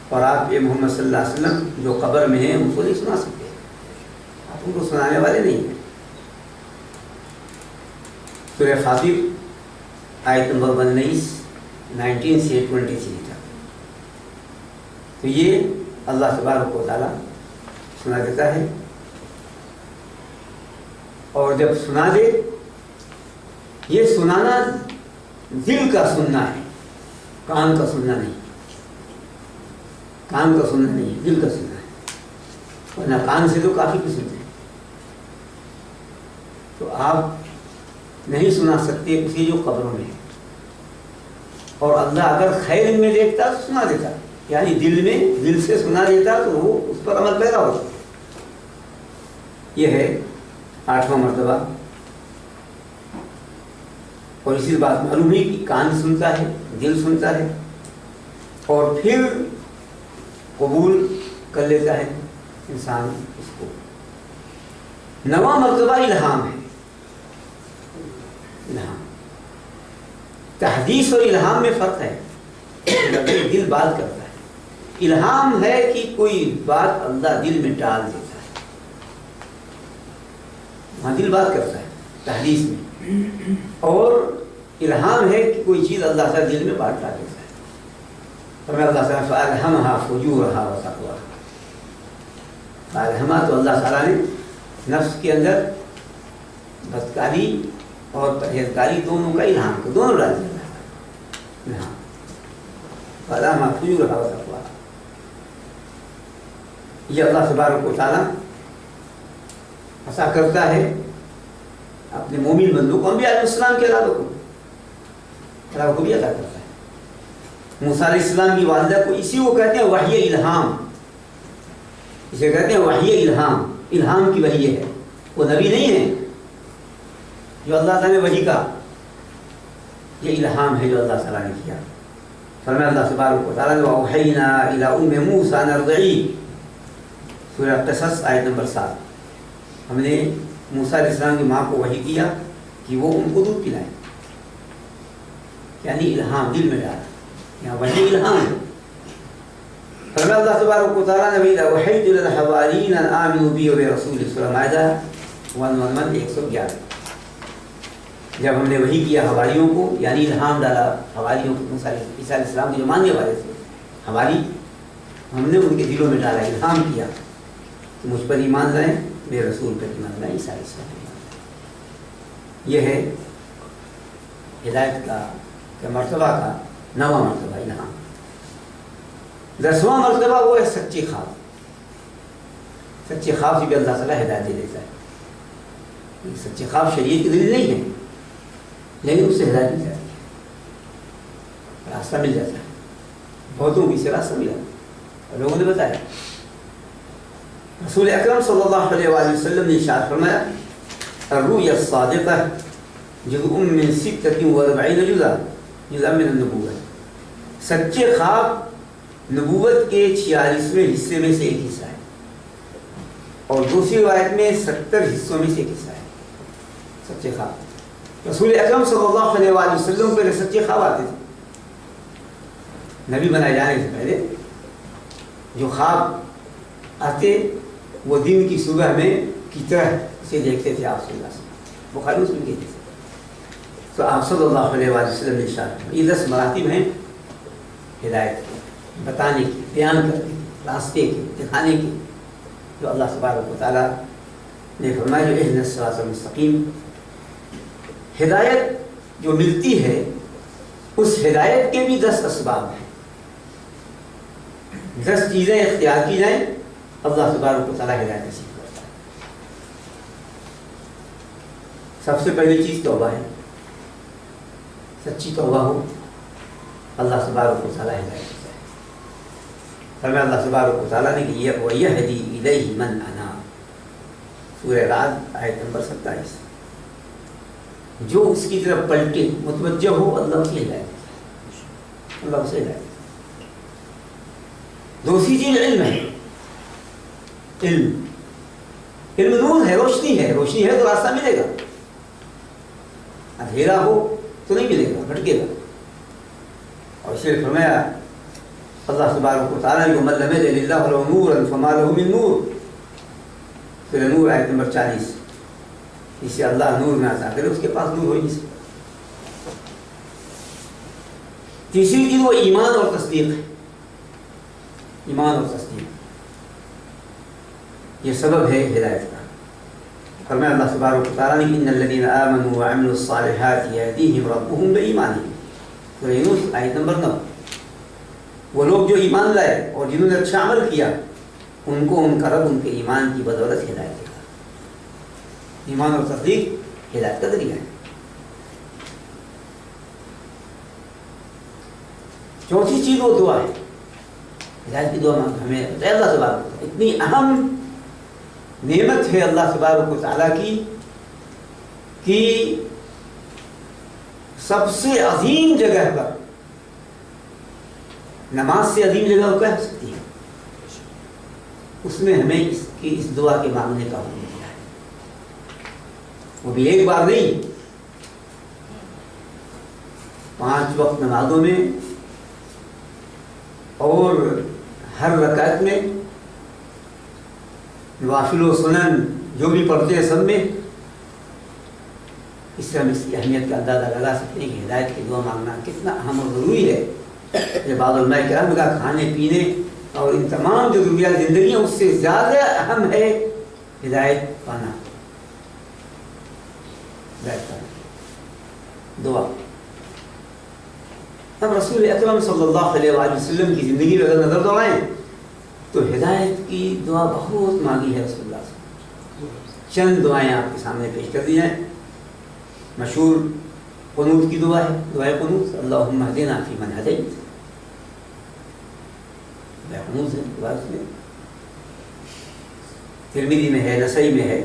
اور آپ یہ محمد صلی اللہ علیہ وسلم جو قبر میں ہیں ان کو نہیں سنا سکتے، آپ ان کو سنانے والے نہیں ہیں۔ سورہ فاطر آیت نمبر 19 سے 23 تک۔ تو یہ اللہ تبارک و تعالیٰ سنا دیتا ہے، اور جب سنا دے، یہ سنانا دل کا سننا ہے، کان کا سننا نہیں، کان کا سننا نہیں، دل کا سننا ہے، ورنہ کان سے تو کافی کچھ سنتے ہیں۔ تو آپ نہیں سنا سکتے کسی جو قبروں میں ہے، اور اللہ اگر خیر ان میں دیکھتا تو سنا دیتا، یعنی دل میں، دل سے سنا دیتا تو وہ اس پر عمل پیدا ہوتا۔ یہ ہے آٹھواں مرتبہ، اور اسی بات معلوم ہے کہ کان سنتا ہے، دل سنتا ہے، اور پھر قبول کر لیتا ہے انسان اس کو۔ نواں مرتبہ الہام ہے، الہام۔ تحدیث اور الہام میں فرق ہے، دل بات کرتا ہے، الہام ہے کہ کوئی بات اللہ دل میں ڈال دیتا ہے، وہاں دل بات کرتا ہے تحدیث میں، اور الہام ہے کہ کوئی چیز اللہ تعالیٰ دل میں بات ڈال دیتا ہے۔ فرمایا اللہ تعالیٰ فَأَلْهَمَهَا فُجُورَهَا وَتَقْوَاهَا، فَأَلْهَمَهَا تو اللہ تعالیٰ نے نفس کے اندر بدکاری اور پرہیزگاری دونوں کا الہام کو، دونوں ڈال دیا الہام، فَأَلْهَمَهَا فُجُورَهَا وَتَقْوَاهَا۔ یہ اللہ تبارک و تعالیٰ ایسا کرتا ہے اپنے مومن بندوں کو، انبیاء علیہ السلام کے علاوہ کو بھی عطا کرتا ہے۔ موسیٰ علیہ السلام کی والدہ کو اسی کو کہتے ہیں وحی الہام، اسے کہتے ہیں وحی الہام، الہام کی وحی ہے، وہ نبی نہیں ہے جو اللہ تعالیٰ نے وحی کہا، یہ الہام ہے جو اللہ تعالیٰ نے کیا۔ فرمایا اللہ تبارک و تعالیٰ نے وَأَوْحَيْنَا إِلَىٰ أُمِّ مُوسَىٰ أَنْ أَرْضِعِيهِ، سورہ قصص آیت نمبر 7۔ ہم نے موسیٰ علیہ السلام کی ماں کو وحی کیا کہ وہ ان کو دودھ پلائیں، یعنی الہام دل میں ڈالا، یہاں وحی الہام ہے۔ فرمایا اللہ تبارک و تعالیٰ نے وَإِذَا أَوْحَيْتُ إِلَى الْحَوَارِيِّينَ أَنْ آمِنُوا بِي وَبِرَسُولِي، سورہ مائدہ 111۔ جب ہم نے وحی کیا حواریوں کو، یعنی الہام ڈالا حواریوں کو، موسیٰ علیہ السلام کے جو ماننے والے تھے حواری، ہم نے ان کے دلوں میں ڈالا، الہام کیا کہ مجھ پر ایمان لائیں، میرے رسول پر ایمان لائیں، عیسیٰ علیہ السلام پر ایمان لائیں۔ یہ ہے ہدایت کا مرتبہ کا 9واں مرتبہ یہاں۔ 10واں مرتبہ وہ ہے سچی خواب۔ سچے خواب سے بھی اللہ تعالیٰ ہدایت دے دیتا ہے۔ سچے خواب شریعت کی دلیل نہیں ہے، لیکن اس سے ہدایت مل جاتی ہے، راستہ مل جاتا ہے۔ بہتوں کی سے راستہ ملا اور لوگوں نے بتایا۔ رسول اکرم صلی اللہ علیہ وآلہ وسلم نے ارشاد فرمایا الرؤیا الصادقہ جزء من 46 جزء من النبوہ۔ سچے خواب نبوت کے 46ویں حصے میں سے ایک حصہ ہے، اور دوسری روایت میں 70 حصوں میں سے ایک حصہ ہے سچے خواب۔ رسول اکرم صلی اللہ علیہ وآلہ وسلم پہ سچے خواب آتے تھے۔ نبی بنائے جانے سے پہلے جو خواب آتے وہ دن کی صبح میں کی طرح سے دیکھتے تھے آپ صلی اللہ علیہ وسلم، بخاری مسلم کہتے تھے۔ تو آپ صلی اللہ علیہ وآلہ وسلم نے ارشاد، یہ 10 مراتب ہیں ہدایت کی، بتانے کی، بیان کرنے کی، راستے کی، دکھانے کی، جو اللہ تبارک و تعالیٰ نے فرمایا جو اہدنا الصراط المستقیم۔ ہدایت جو ملتی ہے اس ہدایت کے بھی 10 اسباب ہیں، 10 چیزیں اختیار کی جائیں، اللہ تبارک و تعالیٰ ہدایت نصیب کرتا ہے۔ سب سے پہلی چیز توبہ ہے، سچی توبہ ہو، اللہ تبارک و تعالیٰ ہدایت دیتا ہے۔ فرمایا اللہ تبارک و تعالیٰ نے کہ وَيَهْدِي إِلَيْهِ مَنْ أَنَابَ، سورہ رعد آیت نمبر 27۔ جو اس کی طرف پلٹے، متوجہ ہو، اللہ اسے ہدایت دیتا ہے، اللہ اسے ہدایت دیتا ہے۔ دوسری چیز علم ہے، علم نور ہے، روشنی ہے، روشنی ہے تو راستہ ملے گا، اندھیرا ہو تو نہیں ملے گا، بھٹکے گا۔ اور اس لیے فرمایا اللہ تبارک و تعالیٰ نے مَن لَمْ يَجْعَلِ اللَّهُ لَهُ نُورًا فَمَا لَهُ مِن نُور، سورہ نور آیت نمبر 40۔ اسے اللہ نور نہ عطا کرے اس کے پاس نور ہو ہی نہیں سکتا۔ تیسری چیز وہ ایمان اور تصدیق ہے، ایمان اور تصدیق یہ سبب ہے ہدایت کا۔ فرمایا اللہ تبارک و تعالیٰ نے ان الذین آمنوا وعملوا الصالحات یہدیہم ربہم بایمانہم، سورہ یونس آیت نمبر 9۔ وہ لوگ جو ایمان لائے اور جنہوں نے اچھا عمل کیا ان کو ان کا رب ان کے ایمان کی بدولت ہدایت دے گا۔ ایمان اور تصدیق ہدایت کا ذریعہ ہے۔ چوتھی چیز وہ دعا ہے، ہدایت کی دعا ہمیں اللہ تبارک، اتنی اہم نعمت ہے اللہ تبارک و تعالیٰ کی کہ سب سے عظیم جگہ پر، نماز سے عظیم جگہ وہ کہہ سکتی ہے، اس میں ہمیں اس دعا کے مانگنے کا حکم دیا ہے۔ وہ بھی ایک بار نہیں، 5 وقت نمازوں میں اور ہر رکعت میں، نوافل و سنن جو بھی پڑھتے ہیں سب میں، اس سے ہم اس کی اہمیت کا اندازہ لگا سکتے ہیں کہ ہدایت کی دعا مانگنا کتنا اہم اور ضروری ہے۔ یہ بعض علماء کرام نے کہا کھانے پینے اور ان تمام جو ضروریات زندگی ہیں اس سے زیادہ اہم ہے ہدایت پانا، ہدایت پانا، دعا۔ اب رسول اکرم صلی اللہ علیہ وآلہ وسلم کی زندگی میں اگر نظر دوڑائیں تو ہدایت کی دعا بہت مانگی ہے رسول اللہ صلی اللہ علیہ وسلم۔ چند دعائیں آپ کے سامنے پیش کر دی جائیں۔ مشہور قنوت کی دعا ہے، دعائے قنوت، اللہم اہدنا فیمن ہدیت، دعائے قنوت ہے دعا اس میں۔ ترمذی میں ہے، نسائی میں ہے،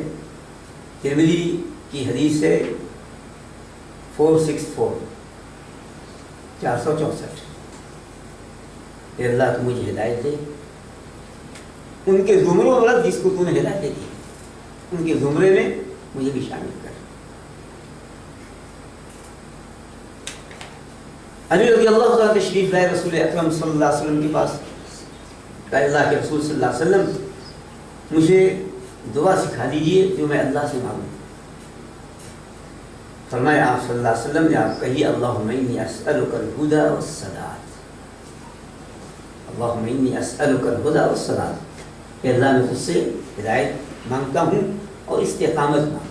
ترمذی کی حدیث ہے 464 464، اے اللہ تو مجھے ہدایت دے، ان کے زمروں میں جس کو تو نے ہدایت دے دی، ان کے زمرے میں مجھے بھی شامل کر۔ علی رضی اللہ تعالیٰ تشریف لائے رسول اکرم صلی اللہ علیہ وسلم کے پاس، کہ اللہ کے رسول صلی اللہ علیہ وسلم مجھے دعا سکھا دیجیے جو میں اللہ سے مانگوں۔ فرمایا آپ صلی اللہ علیہ وسلم نے آپ کہیے اللہم انی اسألک الہدی والسداد، اللہم انی اسألک الہدی والسداد، کہ اللہ میں خود سے ہدایت مانگتا ہوں اور استقامت مانگتا ہوں.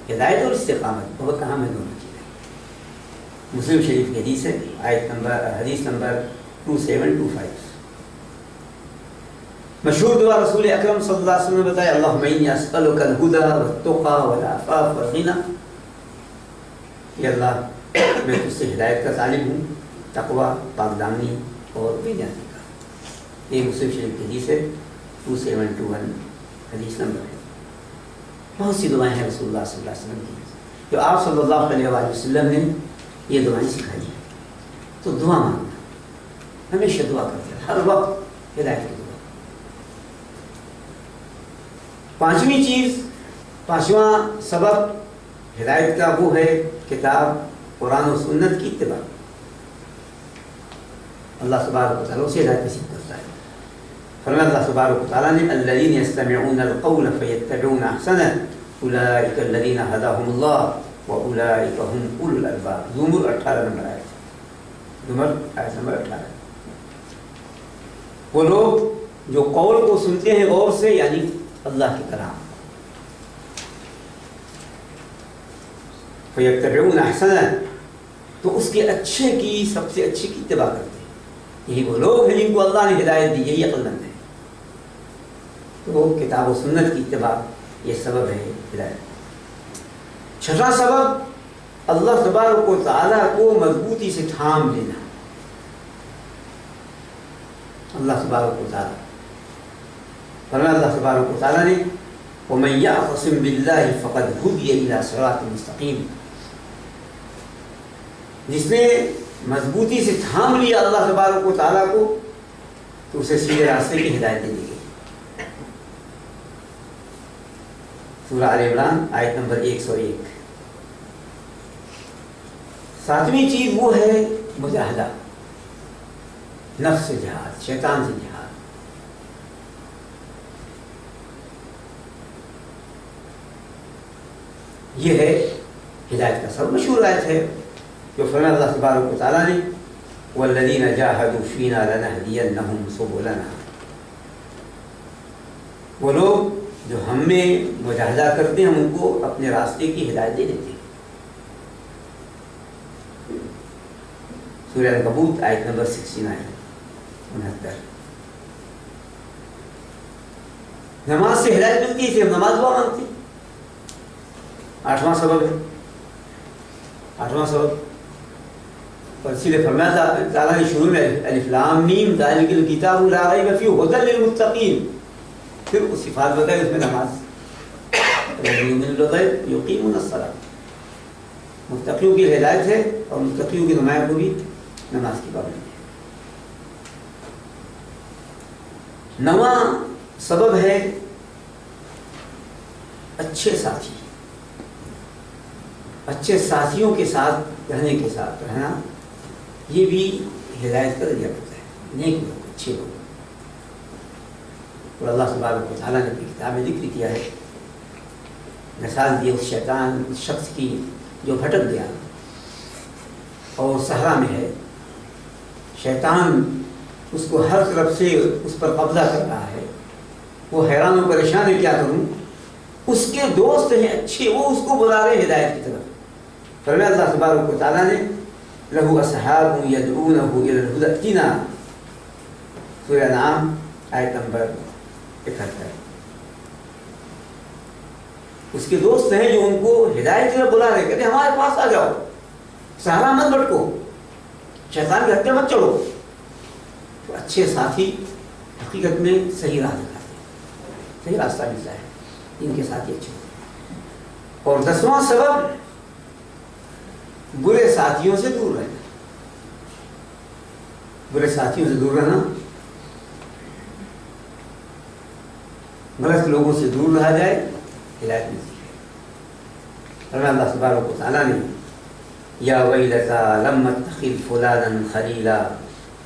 ہدایت اور استقامت بہت اہم ہے دونوں چیزیں. مسلم شریف کی حدیث ہے، حدیث نمبر 2725. مشہور دعا رسول اکرم صلی اللہ علیہ وسلم نے بتایا، اللہم انی اسألک الہدی والتقی والعفاف والغنی. کہ اللہ میں تجھ سے ہدایت کا طالب ہوں، تقوی، پاکدامنی اور بے نیازی کا. یہ مسلم شریف کی حدیث ہے، 2721 حدیث نمبر ہے. بہت سی دعائیں ہیں رسول اللہ صلی اللہ علیہ وسلم کی جو آپ صلی اللہ علیہ وآلہ وسلم نے یہ دعائیں سکھائی ہیں. تو دعا مانگنا، ہمیشہ دعا کرتے ہیں، ہر وقت ہدایت کی دعا. پانچویں چیز، پانچواں سبب ہدایت کا وہ ہے کتاب قرآن و سنت کی اتباع. اللہ تبارک و تعالیٰ اسے ہدایت نصیب کرتا ہے. فرمایا اللہ تبارک و تعالیٰ نے الذین یستمعون القول فیتبعون احسنہ اولئک الذین ہداہم اللہ واولئک هم اولو الالباب. زمر 18 نمبر آیت. زمر آیت نمبر 18. وہ لوگ جو قول کو سنتے ہیں غور سے، یعنی اللہ کی کلام، فیتبعون احسنہ، تو اس کے اچھے کی، سب سے اچھے کی اتباع کرتے ہیں. یہی وہ لوگ ہیں جن کو اللہ نے ہدایت دی، یہی عقل مند ہے. تو کتاب و سنت کی اتباع یہ سبب ہے ہدایت. چھٹا سبب، اللہ تبارک و تعالیٰ کو مضبوطی سے تھام لینا. اللہ تبارک و تعالیٰ فرمایا اللہ تبارک و تعالیٰ نے وَمَن يَعْتَصِم بِاللَّهِ فَقَدْ هُدِيَ إِلَىٰ صِرَاطٍ مُسْتَقِيمٍ. جس نے مضبوطی سے تھام لیا اللہ تبارک و تعالیٰ کو تو اسے سیدھے راستے کی ہدایت دے دی گئی. سورہ آل عمران آیت نمبر 101. ساتویں چیز وہ ہے مجاہدہ، نفس سے جہاد، شیطان سے جہاد. یہ ہے ہدایت کا سب. مشہور آیت ہے جو فرمایا اللہ تبارک و تعالیٰ نے والذین جاہدوا فینا لنہدینہم سبلنا. وہ لوگ جو ہم میں مجاہدہ کرتے ہیں، ہم ان کو اپنے راستے کی ہدایت دے دیتے ہیں. سورہ العنکبوت آیت نمبر 69. نماز سے ہدایت ملتی ہے، اسے ہم نماز دعا مانگتے ہیں. آٹھواں سبب ہے، آٹھواں سبب، اور اسی لیے فرمایا تعالیٰ نے شروع میں الف لام میم ذالک الکتاب لا ریب فیہ ھدی للمتقین. پھر اس صفات بتائی، اس میں نماز، یؤمنون بالغیب یقیمون الصلاۃ. متقیوں کی ہدایت ہے اور متقیوں کی نمایاں کو بھی نماز کی پابندی ہے. نواں سبب ہے اچھے ساتھی. اچھے ساتھیوں کے ساتھ رہنا یہ بھی ہدایت کا ذریعہ ہوتا ہے. نیک لوگ، اچھے لوگ. اور اللہ تبارک و تعالیٰ نے اپنی کتاب میں ذکر کیا ہے، مثال دی اس شیطان، اس شخص کی جو بھٹک گیا اور صحرا میں ہے. شیطان اس کو ہر طرف سے اس پر قبضہ کر رہا ہے. وہ حیران و پریشان ہے، کیا کروں. اس کے دوست ہیں اچھے، وہ اس کو بلا رہے ہدایت کی طرف. فرمایا اللہ تبارک و تعالیٰ نے لہو اصحاب یدعونہ الی الہدی ائتنا. سورہ انعام آیت نمبر 71. اس کے دوست ہیں جو ان کو ہدایت کی طرف بلا رہے، کہتے ہیں ہمارے پاس آ جاؤ، سہارا مت بھٹکو، شیطان کے ہتھے مت چڑھو. تو اچھے ساتھی حقیقت میں صحیح راہ دکھاتے ہیں، صحیح راستہ ملتا ہے ان کے ساتھی اچھے ہوتے ہیں. اور 10واں سبب برے ساتھیوں سے دور رہنا. برے ساتھیوں سے دور رہنا، غلط لوگوں سے دور رہا جائے، ہدایت ملتی ہے. فرمایا اللہ تبارک و تعالیٰ نے یا ویلتا لم اتخذ فلانا خلیلا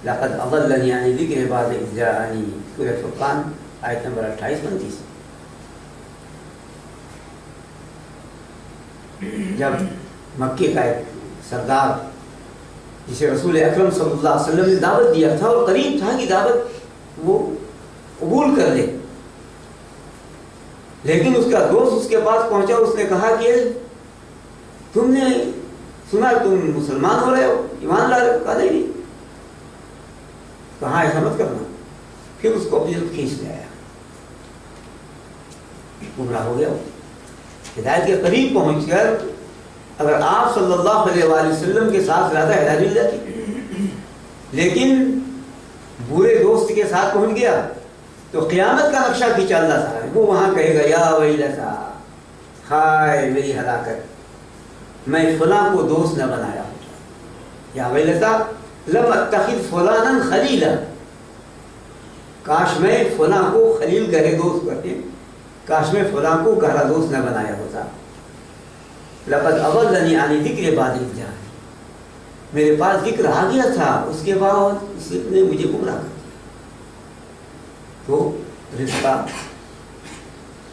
لقد اضلنی عن ذکر بعد اذ جاءنی. سورہ فرقان آیت نمبر 28-29. جب مکے کا ایک سردار جسے رسول اکرم صلی اللہ علیہ وسلم نے دعوت دیا تھا اور قریب تھا کہ دعوت وہ قبول کر لے. لیکن اس کا دوست اس کے پاس پہنچا, اس نے کہا کہ تم نے سنا تم مسلمان ہو رہے ہو, ایمان لا رہے ہو؟ کہا نہیں. کہاں ایسا مت کرنا. پھر اس کو اپنی طرف کھینچ لے آیا, گمراہ ہو گیا. ہدایت کے قریب پہنچ کر اگر آپ صلی اللہ علیہ وآلہ وسلم کے ساتھ زیادہ ہدایت مل جاتی, لیکن برے دوست کے ساتھ پہنچ گیا تو قیامت کا نقشہ کھینچا اللہ تعالیٰ. وہ وہاں کہے گا یا ویلتا, ہائے میری ہلاکت, میں فلاں کو دوست نہ بنایا ہوتا. یا ویلتا لم اتخذ فلانا خلیلا, کاش میں فلاں کو خلیل کرے, دوست کرتے, کاش میں فلاں کو گہرا دوست نہ بنایا ہوتا. لقد اضلنی عن ذکر بعد اذ جاءنی, میرے پاس ذکر آ گیا تھا, اس کے بعد اس نے مجھے گمراہ کر دیا. تو رشتہ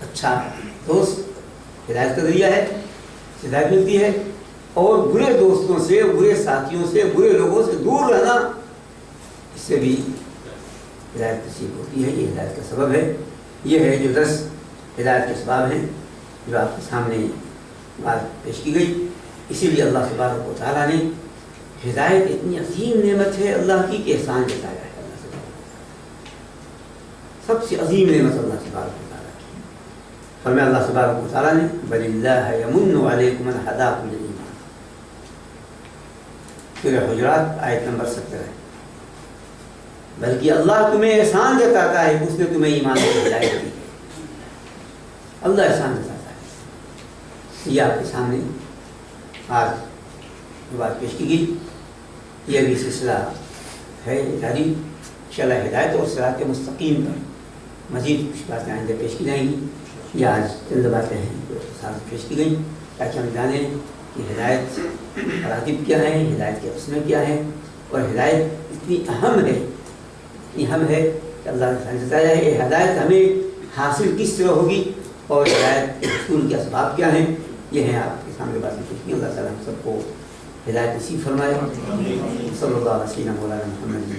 اچھا دوست ہدایت کا ذریعہ ہے, ہدایت ملتی ہے. اور برے دوستوں سے, برے ساتھیوں سے, برے لوگوں سے دور رہنا, اس سے بھی ہدایت نصیب ہوتی ہے. یہ ہدایت کا سبب ہے. یہ ہے جو 10 ہدایت کے اسباب ہیں جو آپ کے سامنے بات پیش کی گئی. اسی لیے اللہ تبارک و تعالیٰ نے ہدایت اتنی عظیم نعمت ہے اللہ کی کہ احسان جتایا ہے. اللہ تبارک و تعالیٰ سب سے عظیم نعمت اللہ تبارک و تعالیٰ کی. فرمایا اللہ تبارک و تعالیٰ نے بل اللہ یمن علیکم ان ہداکم للایمان. سورہ حجرات آیت نمبر 17 ہے. بلکہ اللہ تمہیں احسان جتاتا ہے کہ اس نے تمہیں ایمان کی ہدایت دی ہے. اللہ احسان جتاتا ہے. یہ آپ کے سامنے آج جو بات پیش کی گئی یہ بھی سلسلہ ہے جاری. انشاءاللہ ہدایت اور صراط مستقیم پر مزید کچھ باتیں آئندہ پیش کی جائیں گی. یہ آج چند باتیں ہیں جو ساتھ پیش کی گئیں تاکہ ہم جانیں کہ ہدایت مراتب کیا ہیں, ہدایت کے قسمیں کیا ہیں, اور ہدایت اتنی اہم ہے, اتنی اہم ہے کہ اللہ نے بتایا ہے یہ ہدایت ہمیں حاصل کس طرح ہوگی اور ہدایت کے حصول کے اسباب کیا ہیں. یہ ہیں آپ کے سامنے باتیں پیش کی. اللہ تعالیٰ ہم سب کو ہدایت نصیب فرمائے. صلی اللہ علیہ وسلم مولانا محمد